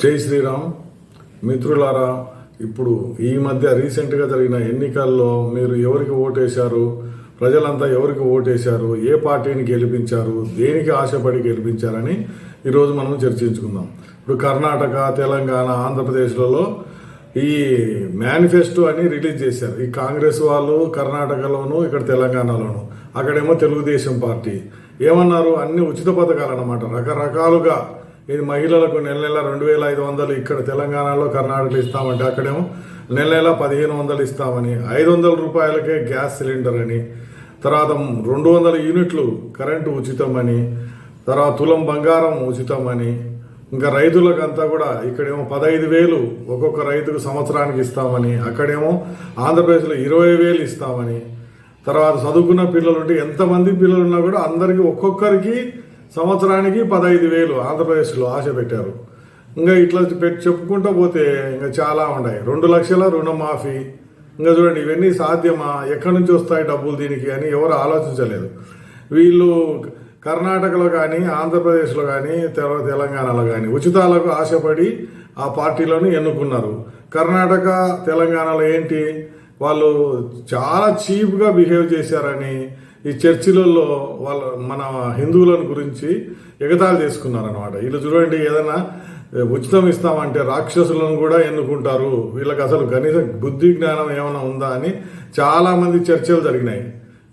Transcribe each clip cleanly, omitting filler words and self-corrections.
జై శ్రీరామ్. మిత్రులారా, ఇప్పుడు ఈ మధ్య రీసెంట్గా జరిగిన ఎన్నికల్లో మీరు ఎవరికి ఓటేశారు, ప్రజలంతా ఎవరికి ఓటేశారు, ఏ పార్టీని గెలిపించారు, దేనికి ఆశపడి గెలిపించారని ఈరోజు మనం చర్చించుకుందాం. ఇప్పుడు కర్ణాటక, తెలంగాణ, ఆంధ్రప్రదేశ్లలో ఈ మేనిఫెస్టో అని రిలీజ్ చేశారు. ఈ కాంగ్రెస్ వాళ్ళు కర్ణాటకలోను, ఇక్కడ తెలంగాణలోను. అక్కడేమో తెలుగుదేశం పార్టీ ఏమన్నారు, అన్ని ఉచిత పథకాలు అన్నమాట. రకరకాలుగా ఇది మహిళలకు నెల నెల 2,500 ఇక్కడ తెలంగాణలో, కర్ణాటకలో ఇస్తామంటే అక్కడేమో నెల నెల 1,500 ఇస్తామని, 500 రూపాయలకే గ్యాస్ సిలిండర్ అని, తర్వాత 200 యూనిట్లు కరెంటు ఉచితమని, తర్వాత తులం బంగారం ఉచితమని, ఇంకా రైతులకంతా కూడా ఇక్కడేమో 15,000 ఒక్కొక్క రైతుకు సంవత్సరానికి ఇస్తామని, అక్కడేమో ఆంధ్రప్రదేశ్లో 20,000 ఇస్తామని, తర్వాత చదువుకున్న పిల్లలు ఉంటే ఎంతమంది పిల్లలు ఉన్నా కూడా అందరికీ ఒక్కొక్కరికి సంవత్సరానికి 15,000 ఆంధ్రప్రదేశ్లో ఆశ పెట్టారు. ఇంకా ఇట్లా చెప్పుకుంటూ పోతే ఇంకా చాలా ఉన్నాయి. 2 లక్షల రుణమాఫీ. ఇంకా చూడండి, ఇవన్నీ సాధ్యమా, ఎక్కడి నుంచి వస్తాయి డబ్బులు దీనికి అని ఎవరు ఆలోచించలేదు. వీళ్ళు కర్ణాటకలో కానీ, ఆంధ్రప్రదేశ్లో కానీ, తెలంగాణలో కానీ ఉచితాలకు ఆశపడి ఆ పార్టీలను ఎన్నుకున్నారు. కర్ణాటక, తెలంగాణలో ఏంటి, వాళ్ళు చాలా చీప్గా బిహేవ్ చేశారని ఈ చర్చిలలో మన హిందువులను గురించి ఎగతాళి చేసుకున్నారనమాట. వీళ్ళు చూడండి, ఏదైనా ఉచితం ఇస్తామంటే రాక్షసులను కూడా ఎన్నుకుంటారు, వీళ్ళకి అసలు కనీసం బుద్ధి జ్ఞానం ఏమైనా ఉందా అని చాలామంది చర్చలు జరిగినాయి.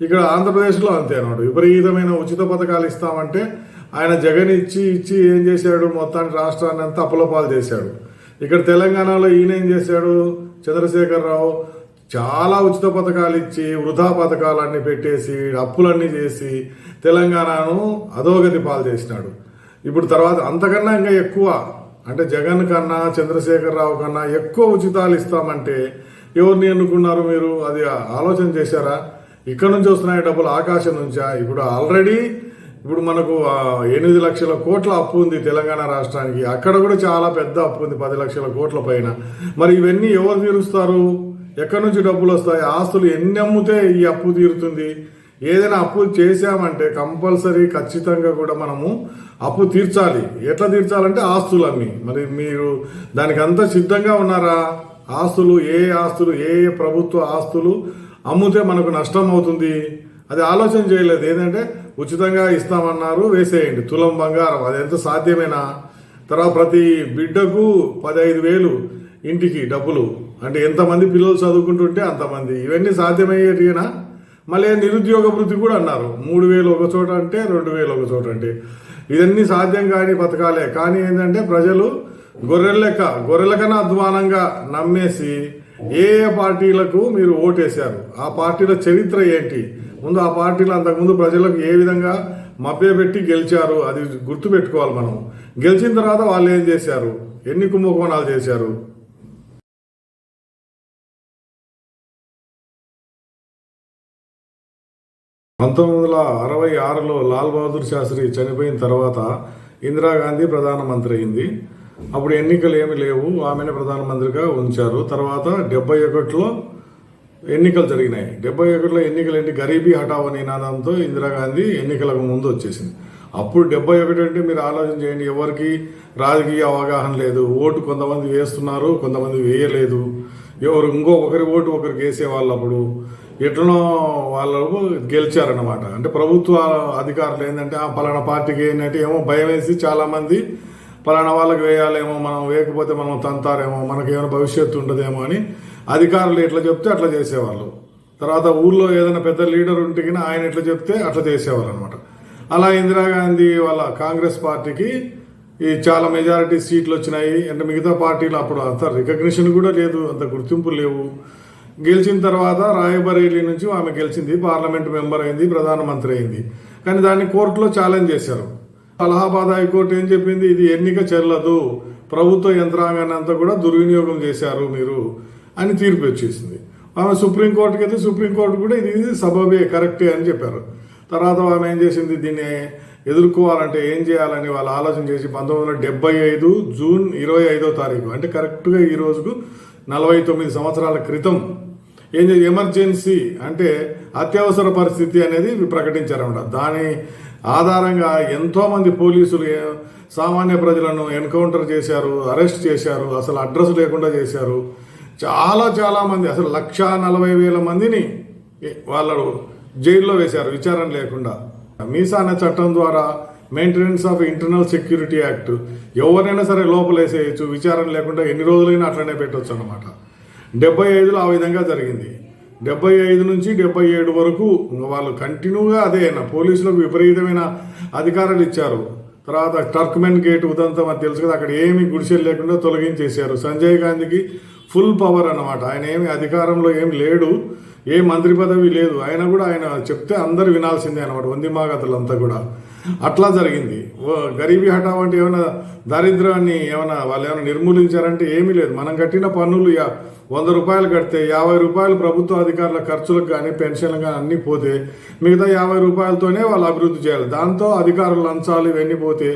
ఇక్కడ ఆంధ్రప్రదేశ్లో అంతే అన్నమాట. విపరీతమైన ఉచిత పథకాలు ఇస్తామంటే ఆయన జగన్ ఇచ్చి ఏం చేశాడు, మొత్తానికి రాష్ట్రాన్ని అంతా అప్పులపాలు చేశాడు. ఇక్కడ తెలంగాణలో ఈయన ఏం చేశాడు, చంద్రశేఖరరావు చాలా ఉచిత పథకాలు ఇచ్చి వృధా పథకాలన్నీ పెట్టేసి అప్పులన్నీ చేసి తెలంగాణను అధోగతి పాలు చేసినాడు. ఇప్పుడు తర్వాత అంతకన్నా ఇంకా ఎక్కువ, అంటే జగన్ కన్నా, చంద్రశేఖరరావు కన్నా ఎక్కువ ఉచితాలు ఇస్తామంటే ఎవరిని ఎన్నుకున్నారు మీరు? అది ఆలోచన చేశారా? ఇక్కడ నుంచి వస్తున్నాయి డబ్బులు, ఆకాశం నుంచా? ఇప్పుడు ఆల్రెడీ మనకు 8 లక్షల కోట్ల అప్పు ఉంది తెలంగాణ రాష్ట్రానికి. అక్కడ కూడా చాలా పెద్ద అప్పు ఉంది, 10 లక్షల కోట్ల పైన. మరి ఇవన్నీ ఎవరు తీరుస్తారు? ఎక్కడి నుంచి డబ్బులు వస్తాయి? ఆస్తులు ఎన్ని అమ్ముతే ఈ అప్పు తీరుతుంది? ఏదైనా అప్పు చేశామంటే కంపల్సరీ ఖచ్చితంగా కూడా మనము అప్పు తీర్చాలి. ఎట్లా తీర్చాలంటే ఆస్తులు అమ్మి. మరి మీరు దానికి అంతా సిద్ధంగా ఉన్నారా? ఏ ప్రభుత్వ ఆస్తులు అమ్ముతే మనకు నష్టం అవుతుంది అది ఆలోచన చేయలేదు. ఏంటంటే ఉచితంగా ఇస్తామన్నారు, వేసేయండి తులం బంగారం, అది ఎంత సాధ్యమేనా? తర్వాత ప్రతి బిడ్డకు 15,000 ఇంటికి డబ్బులు, అంటే ఎంతమంది పిల్లలు చదువుకుంటుంటే అంతమంది. ఇవన్నీ సాధ్యమయ్యేటినా? మళ్ళీ నిరుద్యోగ వృత్తి కూడా అన్నారు. 3,000 ఒక చోట అంటే, 2,000 ఒక చోట అంటే. ఇవన్నీ సాధ్యం కాని పథకాలే. కానీ ఏంటంటే ప్రజలు గొర్రెల కన్నా అధ్వానంగా నమ్మేసి ఏ పార్టీలకు మీరు ఓటేశారు, ఆ పార్టీల చరిత్ర ఏంటి, ముందు ఆ పార్టీలు అంతకుముందు ప్రజలకు ఏ విధంగా మభ్యపెట్టి గెలిచారు అది గుర్తు పెట్టుకోవాలి మనం. గెలిచిన తర్వాత వాళ్ళు ఏం చేశారు, ఎన్ని కుంభకోణాలు చేశారు? (1966) లాల్ బహదూర్ శాస్త్రి చనిపోయిన తర్వాత ఇందిరాగాంధీ ప్రధానమంత్రి అయింది. అప్పుడు ఎన్నికలు ఏమి లేవు, ఆమెనే ప్రధానమంత్రిగా ఉంచారు. తర్వాత 71లో ఎన్నికలు జరిగినాయి. 71లో ఎన్నికలు ఏంటి, గరీబీ హఠావో నినాదంతో ఇందిరాగాంధీ ఎన్నికలకు ముందు వచ్చేసింది. అప్పుడు 71 అంటే మీరు ఆలోచన చేయండి, ఎవరికి రాజకీయ అవగాహన లేదు. ఓటు కొంతమంది వేస్తున్నారు, కొంతమంది వేయలేదు. ఒకరి ఓటు ఒకరికి వేసేవాళ్ళు. అప్పుడు ఎట్లనో వాళ్ళు గెలిచారన్నమాట. అంటే ప్రభుత్వ అధికారులు ఏంటంటే పలానా పార్టీకి ఏంటంటే ఏమో భయం వేసి చాలామంది పలానా వాళ్ళకి వేయాలేమో, మనం వేయకపోతే మనం తంతారేమో, మనకేమైనా భవిష్యత్తు ఉండదేమో అని అధికారులు ఎట్లా చెప్తే అట్లా చేసేవాళ్ళు. తర్వాత ఊళ్ళో ఏదైనా పెద్ద లీడర్ ఉంటే ఆయన ఎట్లా చెప్తే అట్లా చేసేవాళ్ళు అనమాట. అలా ఇందిరాగాంధీ వాళ్ళ కాంగ్రెస్ పార్టీకి చాలా మెజారిటీ సీట్లు వచ్చినాయి. అంటే మిగతా పార్టీలు అప్పుడు అంత రికగ్నిషన్ కూడా లేదు, అంత గుర్తింపు లేవు. గెలిచిన తర్వాత రాయబరేలీ నుంచి ఆమె గెలిచింది, పార్లమెంట్ మెంబర్ అయింది, ప్రధానమంత్రి అయింది. కానీ దాన్ని కోర్టులో ఛాలెంజ్ చేశారు. అలహాబాద్ హైకోర్టు ఏం చెప్పింది, ఇది ఎన్నిక చెల్లదు, ప్రభుత్వ యంత్రాంగాన్ని అంతా కూడా దుర్వినియోగం చేశారు మీరు అని తీర్పు వచ్చేసింది. ఆమె సుప్రీంకోర్టుకి అయితే సుప్రీంకోర్టు కూడా ఇది సబబే, కరెక్టే అని చెప్పారు. తర్వాత ఆమె ఏం చేసింది, దీన్ని ఎదుర్కోవాలంటే ఏం చేయాలని వాళ్ళు ఆలోచన చేసి 1975 జూన్ 25వ తారీఖు, అంటే కరెక్ట్గా ఈ రోజుకు 49 సంవత్సరాల క్రితం ఏం చేసి ఎమర్జెన్సీ అంటే అత్యవసర పరిస్థితి అనేది ప్రకటించారన్నమాట. దాని ఆధారంగా ఎంతోమంది పోలీసులు సామాన్య ప్రజలను ఎన్కౌంటర్ చేశారు, అరెస్ట్ చేశారు, అసలు అడ్రస్ లేకుండా చేశారు. చాలా మంది, అసలు 1,40,000 మందిని వాళ్ళు జైల్లో వేశారు విచారణ లేకుండా. మీసా అనే చట్టం ద్వారా maintenance of internal security act ఎవరైనా సరే లోపలేసేయచ్చు, విచారణ లేకుండా ఎన్ని రోజులైనా అట్లనే పెట్టవచ్చు అన్నమాట. 75లో ఆ విధంగా జరిగింది. 75 నుంచి 77 వరకు వాళ్ళు కంటిన్యూగా అదే అయినా పోలీసులకు విపరీతమైన అధికారాలు ఇచ్చారు. తర్వాత టర్క్మెన్ గేట్ ఉదంతం అది తెలుసు కదా, అక్కడ ఏమి గుడిసెలు లేకుండా తొలగించేశారు. సంజయ్ గాంధీకి ఫుల్ పవర్ అన్నమాట. ఆయన ఏమి అధికారంలో ఏం లేడు, ఏ మంత్రి పదవి లేదు, అయినా కూడా ఆయన చెప్తే అందరు వినాల్సిందే అనమాట, వందిమాగతులంతా కూడా. అట్లా జరిగింది. గరీబీ హఠావ్ అంటే ఏమైనా దారిద్ర్యాన్ని వాళ్ళు ఏమైనా నిర్మూలించారంటే ఏమీ లేదు. మనం కట్టిన పన్నులు 100 రూపాయలు కడితే 50 రూపాయలు ప్రభుత్వ అధికారుల ఖర్చులకు కానీ పెన్షన్లు కానీ అన్నీ పోతే మిగతా 50 రూపాయలతోనే వాళ్ళు అభివృద్ధి చేయాలి. దాంతో అధికారులు లంచాలు ఇవన్నీ పోతే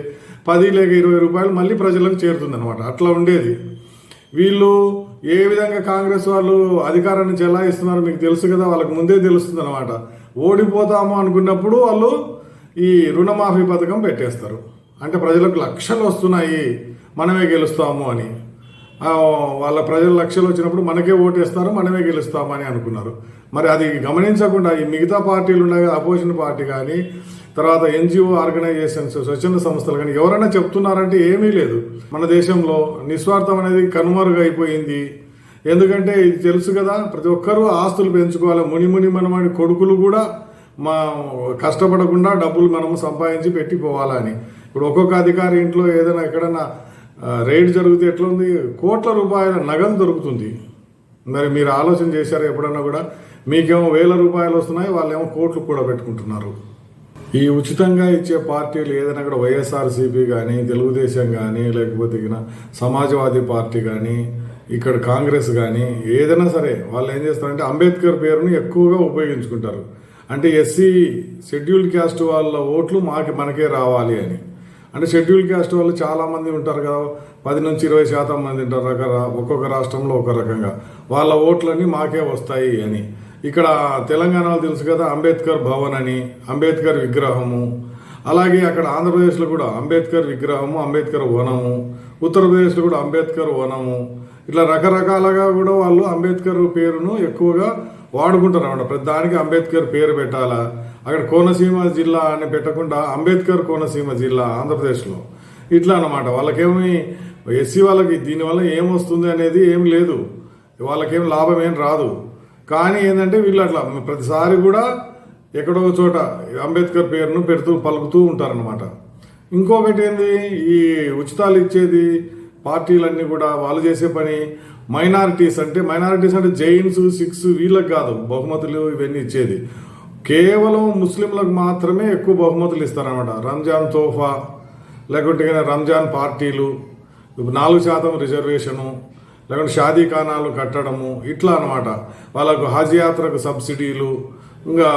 10 లేక 20 రూపాయలు మళ్ళీ ప్రజలకు చేరుతుంది అనమాట. అట్లా ఉండేది. వీళ్ళు ఏ విధంగా కాంగ్రెస్ వాళ్ళు అధికారాన్ని చెలాయిస్తున్నారో మీకు తెలుసు కదా, వాళ్ళకి ముందే తెలుస్తుంది అనమాట. ఓడిపోతాము అనుకున్నప్పుడు వాళ్ళు ఈ రుణమాఫీ పథకం పెట్టేస్తారు. అంటే ప్రజలకు లక్షలు వస్తున్నాయి, మనమే గెలుస్తాము అని. వాళ్ళ ప్రజలు లక్షలు వచ్చినప్పుడు మనకే ఓటేస్తారు, మనమే గెలుస్తాము అని అనుకున్నారు. మరి అది గమనించకుండా ఈ మిగతా పార్టీలు ఉన్నాయి, అపోజిషన్ పార్టీ కానీ తర్వాత ఎన్జిఓ ఆర్గనైజేషన్స్, స్వచ్ఛంద సంస్థలు కానీ ఎవరైనా చెప్తున్నారంటే ఏమీ లేదు. మన దేశంలో నిస్వార్థం అనేది కనుమరుగైపోయింది. ఎందుకంటే ఇది తెలుసు కదా, ప్రతి ఒక్కరూ ఆస్తులు పెంచుకోవాలి. ముని మనమని కొడుకులు కూడా కష్టపడకుండా డబ్బులు మనము సంపాదించి పెట్టిపోవాలని. ఇప్పుడు ఒక్కొక్క అధికారి ఇంట్లో ఏదైనా ఎక్కడైనా రైడ్ జరిగితే ఎట్లా ఉంది, కోట్ల రూపాయల నగదు దొరుకుతుంది. మరి మీరు ఆలోచన చేశారు ఎప్పుడన్నా కూడా? మీకేమో 1,000 రూపాయలు వస్తున్నాయి, వాళ్ళేమో కోట్లు కూడా పెట్టుకుంటున్నారు. ఈ ఉచితంగా ఇచ్చే పార్టీలు ఏదైనా కూడా వైఎస్ఆర్సీపీ కానీ, తెలుగుదేశం కానీ, లేకపోతే సమాజ్వాదీ పార్టీ కానీ, ఇక్కడ కాంగ్రెస్ కానీ ఏదైనా సరే వాళ్ళు ఏం చేస్తారంటే అంబేద్కర్ పేరును ఎక్కువగా ఉపయోగించుకుంటారు. అంటే ఎస్సీ షెడ్యూల్డ్ క్యాస్ట్ వాళ్ళ ఓట్లు మనకే రావాలి అని. అంటే షెడ్యూల్డ్ క్యాస్ట్ వాళ్ళు చాలామంది ఉంటారు కదా, 10 నుంచి 20% మంది ఉంటారు ఒక్కొక్క రాష్ట్రంలో ఒక రకంగా. వాళ్ళ ఓట్లన్నీ మాకే వస్తాయి అని. ఇక్కడ తెలంగాణలో తెలుసు కదా, అంబేద్కర్ భవన్ అని, అంబేద్కర్ విగ్రహము. అలాగే అక్కడ ఆంధ్రప్రదేశ్లో కూడా అంబేద్కర్ విగ్రహము, అంబేద్కర్ వనము, ఉత్తరప్రదేశ్లో కూడా అంబేద్కర్ వనము. ఇట్లా రకరకాలుగా కూడా వాళ్ళు అంబేద్కర్ పేరును ఎక్కువగా వాడుకుంటారు అన్నమాట. ప్రతి దానికి అంబేద్కర్ పేరు పెట్టాలా. అక్కడ కోనసీమ జిల్లా అని పెట్టకుండా అంబేద్కర్ కోనసీమ జిల్లా ఆంధ్రప్రదేశ్లో. ఇట్లా అన్నమాట. వాళ్ళకేమి ఎస్సీ వాళ్ళకి దీనివల్ల ఏమొస్తుంది అనేది ఏం లేదు, వాళ్ళకేం లాభం ఏం రాదు. కానీ ఏంటంటే వీళ్ళు అట్లా ప్రతిసారి కూడా ఎక్కడో చోట అంబేద్కర్ పేరును పలుకుతూ ఉంటారనమాట. ఇంకొకటి ఏంది, ఈ ఉచితాలు ఇచ్చేది పార్టీలన్నీ కూడా వాళ్ళు చేసే పని మైనారిటీస్ అంటే జైన్స్, సిఖ్స్ వీళ్ళకి కాదు బహుమతులు ఇవన్నీ ఇచ్చేది. కేవలం ముస్లింలకు మాత్రమే ఎక్కువ బహుమతులు ఇస్తారనమాట. రంజాన్ తోఫా, లేకుంటే రంజాన్ పార్టీలు, 4% రిజర్వేషను, లేకుంటే షాదీ ఖానాలు కట్టడము, ఇట్లా అనమాట. వాళ్ళకు హజ్ యాత్రకు సబ్సిడీలు. ఇంకా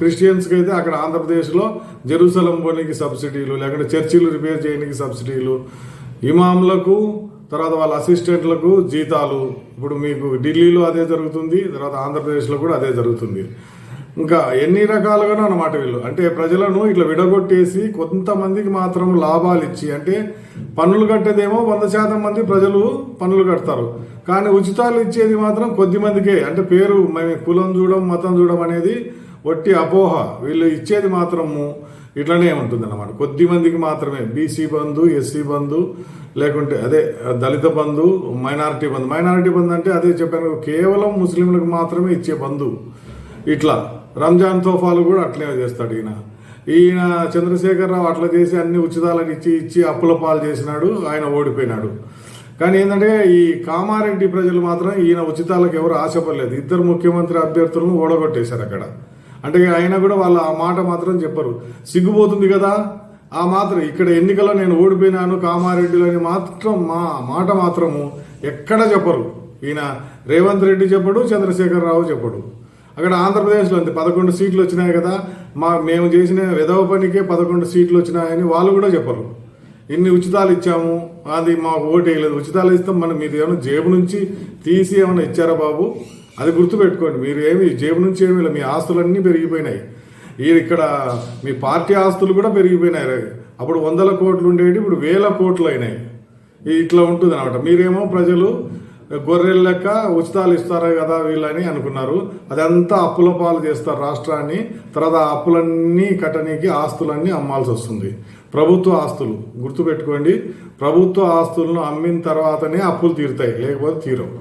క్రిస్టియన్స్కి అయితే అక్కడ ఆంధ్రప్రదేశ్లో జెరూసలం పోనీకి సబ్సిడీలు, లేకుంటే చర్చిలు రిపేర్ చేయడానికి సబ్సిడీలు, ఇమాంలకు, తర్వాత వాళ్ళ అసిస్టెంట్లకు జీతాలు. ఇప్పుడు మీకు ఢిల్లీలో అదే జరుగుతుంది, తర్వాత ఆంధ్రప్రదేశ్లో కూడా అదే జరుగుతుంది. ఇంకా ఎన్ని రకాలుగానో అన్నమాట వీళ్ళు. అంటే ప్రజలను ఇట్లా విడగొట్టేసి కొంతమందికి మాత్రం లాభాలు ఇచ్చి, అంటే పన్నులు కట్టేదేమో 100% మంది ప్రజలు పన్నులు కడతారు, కానీ ఉచితాలు ఇచ్చేది మాత్రం కొద్ది మందికే. అంటే పేరు కులం చూడడం, మతం చూడడం అనేది ఒట్టి అపోహ. వీళ్ళు ఇచ్చేది మాత్రము ఇట్లనే ఉంటుంది అన్నమాట, కొద్ది మందికి మాత్రమే. బీసీ బంధు, ఎస్సీ బంధు, లేకుంటే అదే దళిత బంధు, మైనారిటీ బంధు అంటే అదే చెప్పాను, కేవలం ముస్లింలకు మాత్రమే ఇచ్చే బంధు. ఇట్లా రంజాన్ తోఫాలు కూడా అట్లే చేస్తాడు ఈయన చంద్రశేఖరరావు. అట్లా చేసి అన్ని ఉచితాలకు ఇచ్చి అప్పుల పాలు చేసినాడు, ఆయన ఓడిపోయినాడు. కానీ ఏంటంటే ఈ కామారెడ్డి ప్రజలు మాత్రం ఈయన ఉచితాలకు ఎవరు ఆశపడలేదు. 2 ముఖ్యమంత్రి అభ్యర్థులను ఓడగొట్టేశారు అక్కడ. అంటే ఆయన కూడా వాళ్ళ ఆ మాట మాత్రం చెప్పరు. సిగ్గుపోతుంది కదా ఆ మాత్రం. ఇక్కడ ఎన్నికల్లో నేను ఓడిపోయినాను కామారెడ్డిలో అని మాత్రం మాట మాత్రము ఎక్కడ చెప్పరు. ఈయన రేవంత్ రెడ్డి చెప్పడు, చంద్రశేఖరరావు చెప్పడు. అక్కడ ఆంధ్రప్రదేశ్లో అంతే 11 సీట్లు వచ్చినాయి కదా, మేము చేసిన విధవ పనికే 11 సీట్లు వచ్చినాయని వాళ్ళు కూడా చెప్పరు. ఇన్ని ఉచితాలు ఇచ్చాము, అది మాకు ఓటు వేయలేదు. ఉచితాలు ఇస్తాం, మీరు ఏమైనా జేబు నుంచి తీసి ఏమైనా ఇచ్చారా బాబు? అది గుర్తుపెట్టుకోండి. మీరు ఏమి జేబు నుంచి ఏమీ, మీ ఆస్తులన్నీ పెరిగిపోయినాయి. ఇక్కడ మీ పార్టీ ఆస్తులు కూడా పెరిగిపోయినాయి. అప్పుడు 100 కోట్లు ఉండేవి, ఇప్పుడు 1000 కోట్లు అయినాయి. ఇట్లా ఉంటుంది అనమాట. మీరేమో ప్రజలు గొర్రెల లెక్క ఉచితాలు ఇస్తారు కదా వీళ్ళని అనుకున్నారు. అదంతా అప్పుల పాలు చేస్తారు రాష్ట్రాన్ని. తర్వాత ఆ అప్పులన్నీ కట్టనీకి ఆస్తులన్నీ అమ్మాల్సి వస్తుంది. ప్రభుత్వ ఆస్తులు గుర్తుపెట్టుకోండి, ప్రభుత్వ ఆస్తులను అమ్మిన తర్వాతనే అప్పులు తీరుతాయి, లేకపోతే తీరవు.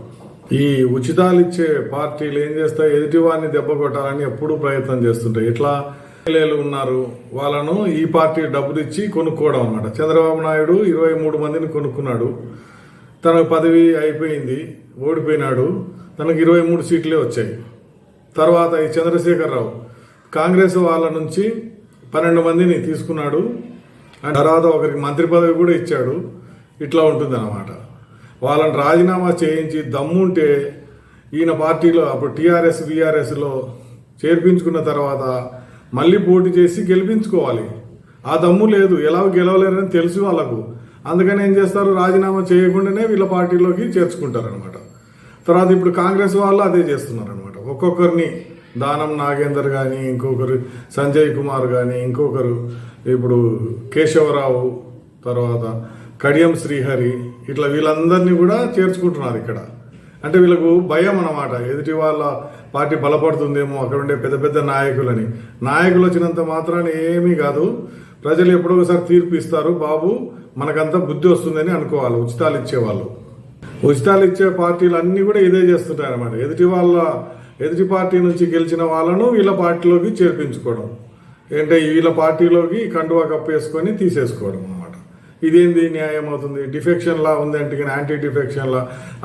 ఈ ఉచితాలు ఇచ్చే పార్టీలు ఏం చేస్తాయి, ఎదుటివాడిని దెబ్బ కొట్టాలని ఎప్పుడూ ప్రయత్నం చేస్తుంటాయి. ఇట్లా ఎమ్మెల్యేలు ఉన్నారు, వాళ్ళను ఈ పార్టీ డబ్బులు ఇచ్చి కొనుక్కోవడం అనమాట. చంద్రబాబు నాయుడు 23 మందిని కొనుక్కున్నాడు. తనకు పదవి అయిపోయింది, ఓడిపోయినాడు, తనకు 23 సీట్లే వచ్చాయి. తర్వాత ఈ చంద్రశేఖరరావు కాంగ్రెస్ వాళ్ళ నుంచి 12 మందిని తీసుకున్నాడు. తర్వాత ఒకరికి మంత్రి పదవి కూడా ఇచ్చాడు. ఇట్లా ఉంటుంది అన్నమాట. వాళ్ళని రాజీనామా చేయించి దమ్ముంటే ఈయన పార్టీలో అప్పుడు టీఆర్ఎస్ బీఆర్ఎస్లో చేర్పించుకున్న తర్వాత మళ్ళీ పోటీ చేసి గెలిపించుకోవాలి. ఆ దమ్ము లేదు, ఎలా గెలవలేరని తెలుసు వాళ్ళకు. అందుకని ఏం చేస్తారు, రాజీనామా చేయకుండానే వీళ్ళ పార్టీలోకి చేర్చుకుంటారనమాట. తర్వాత ఇప్పుడు కాంగ్రెస్ వాళ్ళు అదే చేస్తున్నారనమాట. ఒక్కొక్కరిని దానం నాగేందర్ కానీ, ఇంకొకరు సంజయ్ కుమార్ కానీ, ఇంకొకరు ఇప్పుడు కేశవరావు, తర్వాత కడియం శ్రీహరి, ఇట్లా వీళ్ళందరినీ కూడా చేర్చుకుంటున్నారు ఇక్కడ. అంటే వీళ్ళకు భయం అన్నమాట, ఎదుటి వాళ్ళ పార్టీ బలపడుతుందేమో అక్కడ ఉండే పెద్ద పెద్ద నాయకులని. నాయకులు వచ్చినంత మాత్రాన్ని ఏమీ కాదు, ప్రజలు ఎప్పుడో ఒకసారి తీర్పు ఇస్తారు, బాబు మనకంతా బుద్ధి వస్తుందని అనుకోవాలి. ఉచితాలు ఇచ్చేవాళ్ళు, ఉచితాలు ఇచ్చే పార్టీలు అన్నీ కూడా ఇదే చేస్తుంటారు అన్నమాట. ఎదుటి పార్టీ నుంచి గెలిచిన వాళ్ళను వీళ్ళ పార్టీలోకి చేర్పించుకోవడం, అంటే వీళ్ళ పార్టీలోకి కండువా కప్పేసుకొని తీసేసుకోవడం అనమాట. ఇదేంది న్యాయం అవుతుంది? డిఫెక్షన్ లా ఉంది అంటే యాంటీ డిఫెక్షన్ లా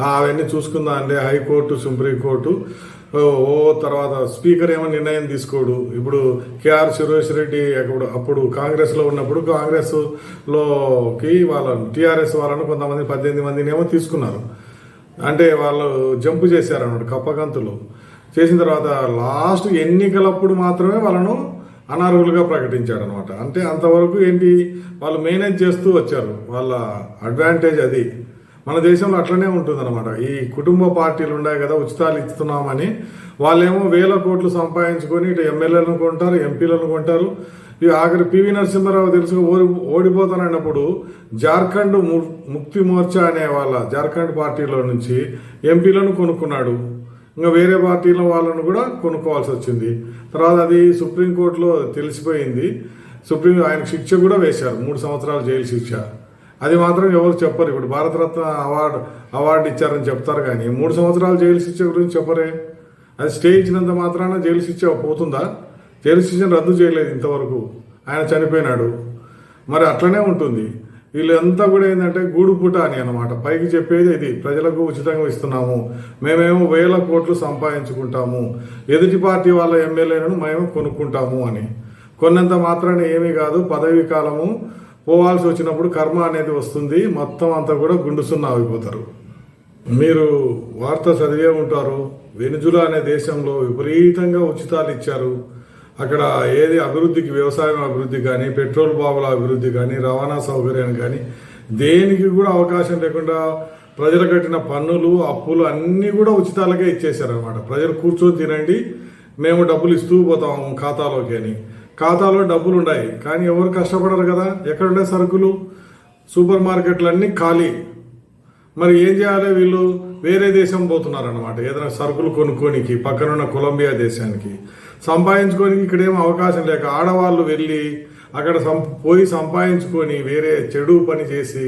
అవన్నీ చూసుకుందా అంటే హైకోర్టు, సుప్రీంకోర్టు, తర్వాత స్పీకర్ ఏమో నిర్ణయం తీసుకోడు. ఇప్పుడు కేఆర్ సురేష్ రెడ్డి అప్పుడు కాంగ్రెస్లో ఉన్నప్పుడు కాంగ్రెస్లోకి వాళ్ళను టీఆర్ఎస్ వాళ్ళను కొంతమంది 18 మందిని ఏమో తీసుకున్నారు. అంటే వాళ్ళు జంపు చేశారన్నమాట, కప్పగంతులు చేసిన తర్వాత లాస్ట్ ఎన్నికలప్పుడు మాత్రమే వాళ్ళను అనర్హులుగా ప్రకటించాడు అనమాట. అంటే అంతవరకు ఏంటి, వాళ్ళు మేనేజ్ చేస్తూ వచ్చారు, వాళ్ళ అడ్వాంటేజ్ అది. మన దేశంలో అట్లనే ఉంటుందన్నమాట. ఈ కుటుంబ పార్టీలు ఉన్నాయి కదా, ఉచితాలు ఇస్తున్నామని వాళ్ళేమో 1000 కోట్లు సంపాదించుకొని ఇటు ఎమ్మెల్యేలను కొంటారు, ఎంపీలను కొంటారు. ఇక ఆఖరి పివి నరసింహారావు తెలుసు ఓడిపోతానన్నప్పుడు జార్ఖండ్ ముక్తి మోర్చా అనే వాళ్ళ జార్ఖండ్ పార్టీలో నుంచి ఎంపీలను కొనుక్కున్నాడు. ఇంకా వేరే పార్టీల వాళ్ళను కూడా కొనుక్కోవాల్సి వచ్చింది. తర్వాత అది సుప్రీంకోర్టులో తెలిసిపోయింది. ఆయనకు శిక్ష కూడా వేశారు, 3 సంవత్సరాల జైలు శిక్ష. అది మాత్రం ఎవరు చెప్పరు. ఇప్పుడు భారతరత్న అవార్డు ఇచ్చారని చెప్తారు కానీ 3 సంవత్సరాల జైలు శిక్ష గురించి చెప్పరే. అది స్టే ఇచ్చినంత మాత్రాన జైలు శిక్ష పోతుందా? జైలు శిక్షను రద్దు చేయలేదు ఇంతవరకు, ఆయన చనిపోయినాడు. మరి అట్లనే ఉంటుంది. వీళ్ళంతా కూడా ఏంటంటే గూడుపుట అని అనమాట. పైకి చెప్పేది ఇది, ప్రజలకు ఉచితంగా ఇస్తున్నాము, మేమేమో 1000 కోట్లు సంపాదించుకుంటాము, ఎదుటి పార్టీ వాళ్ళ ఎమ్మెల్యేలను మేము కొనుక్కుంటాము అని. కొన్నంత మాత్రాన ఏమీ కాదు, పదవీ కాలము పోవాల్సి వచ్చినప్పుడు కర్మ అనేది వస్తుంది, మొత్తం అంతా కూడా గుండు సున్నా అయిపోతారు. మీరు వార్త చదివే ఉంటారు, వెనుజులా అనే దేశంలో విపరీతంగా ఉచితాలు ఇచ్చారు. అక్కడ ఏది అభివృద్ధికి, వ్యవసాయం అభివృద్ధి కానీ, పెట్రోల్ బావుల అభివృద్ధి కానీ, రవాణా సౌకర్యాన్ని కానీ దేనికి కూడా అవకాశం లేకుండా ప్రజలు కట్టిన పన్నులు, అప్పులు అన్నీ కూడా ఉచితాలకే ఇచ్చేశారనమాట. ప్రజలు కూర్చొని తినండి, మేము డబ్బులు ఇస్తూ పోతాము ఖాతాలోకి అని. ఖాతాలో డబ్బులు ఉన్నాయి కానీ ఎవరు కష్టపడరు కదా. ఎక్కడుండే సరుకులు, సూపర్ మార్కెట్లు అన్నీ ఖాళీ. మరి ఏం చేయాలి, వీళ్ళు వేరే దేశం పోతున్నారనమాట ఏదైనా సరుకులు కొనుక్కోనికి, పక్కనున్న కొలంబియా దేశానికి. సంపాదించుకోనికి ఇక్కడేమో అవకాశం లేక ఆడవాళ్ళు వెళ్ళి అక్కడ పోయి సంపాదించుకొని వేరే చెడు పని చేసి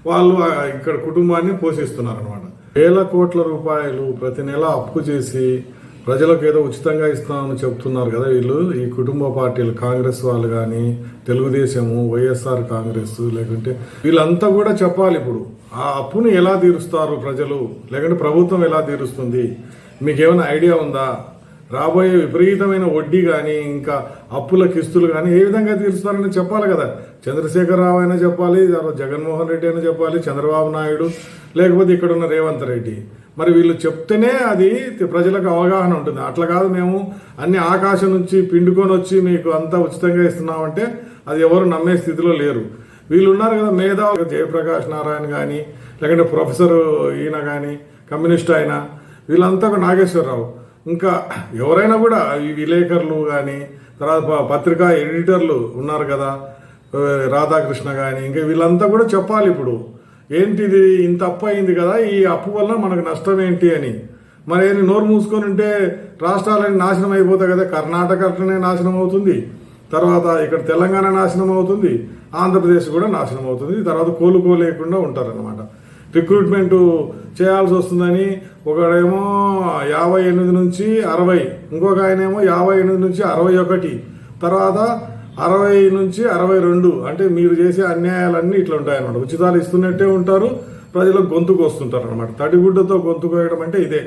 వాళ్ళు ఇక్కడ కుటుంబాన్ని పోషిస్తున్నారు అనమాట. 1000 కోట్ల రూపాయలు ప్రతి నెల అప్పు చేసి ప్రజలకు ఏదో ఉచితంగా ఇస్తామని చెప్తున్నారు కదా వీళ్ళు. ఈ కుటుంబ పార్టీలు, కాంగ్రెస్ వాళ్ళు కానీ, తెలుగుదేశము, వైఎస్ఆర్ కాంగ్రెస్, లేకుంటే వీళ్ళంతా కూడా చెప్పాలి ఇప్పుడు ఆ అప్పును ఎలా తీరుస్తారు ప్రజలు, లేకుంటే ప్రభుత్వం ఎలా తీరుస్తుంది. మీకేమైనా ఐడియా ఉందా? రాబోయే విపరీతమైన వడ్డీ కానీ, ఇంకా అప్పుల కిస్తులు కానీ ఏ విధంగా తీరుస్తారని చెప్పాలి కదా. చంద్రశేఖరరావు అయినా చెప్పాలి, జగన్మోహన్ రెడ్డి అయినా చెప్పాలి, చంద్రబాబు నాయుడు, లేకపోతే ఇక్కడ ఉన్న రేవంత్ రెడ్డి. మరి వీళ్ళు చెప్తేనే అది ప్రజలకు అవగాహన ఉంటుంది. అట్లా కాదు మేము అన్ని ఆకాశం నుంచి పిండుకొని వచ్చి మీకు అంతా ఉచితంగా ఇస్తున్నామంటే అది ఎవరు నమ్మే స్థితిలో లేరు. వీళ్ళు ఉన్నారు కదా మేధావులు, జయప్రకాష్ నారాయణ కానీ, లేకుంటే ప్రొఫెసర్ ఈయన కానీ, కమ్యూనిస్ట్ అయినా, వీళ్ళంతా నాగేశ్వరరావు, ఇంకా ఎవరైనా కూడా ఈ విలేకరులు కానీ, తర్వాత పత్రికా ఎడిటర్లు ఉన్నారు కదా, రాధాకృష్ణ కానీ ఇంకా వీళ్ళంతా కూడా చెప్పాలి ఇప్పుడు ఏంటిది ఇంత అప్పు అయింది కదా, ఈ అప్పు వల్ల మనకు నష్టం ఏంటి అని. మరి ఏంటి నోరు మూసుకొని ఉంటే రాష్ట్రాలన్నీ నాశనం అయిపోతాయి కదా. కర్ణాటక అట్లనే నాశనం అవుతుంది, తర్వాత ఇక్కడ తెలంగాణ నాశనం అవుతుంది, ఆంధ్రప్రదేశ్ కూడా నాశనం అవుతుంది. తర్వాత కోలుకోలేకుండా ఉంటారన్నమాట. రిక్రూట్మెంట్ చేయాల్సి వస్తుందని ఒకడేమో 58 నుంచి 60, ఇంకొక ఆయనేమో 58 నుంచి 61, తర్వాత 60 నుంచి 62. అంటే మీరు చేసే అన్యాయాలన్నీ ఇట్లా ఉంటాయన్నమాట. ఉచితాలు ఇస్తున్నట్టే ఉంటారు, ప్రజలకు గొంతుకు వస్తుంటారు అనమాట. తడిగుడ్డతో గొంతు కోయడం అంటే ఇదే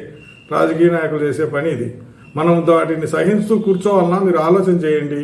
రాజకీయ నాయకులు చేసే పని ఇది. మనం వాటిని సహించుతూ కూర్చోవాలన్నా మీరు ఆలోచన చేయండి.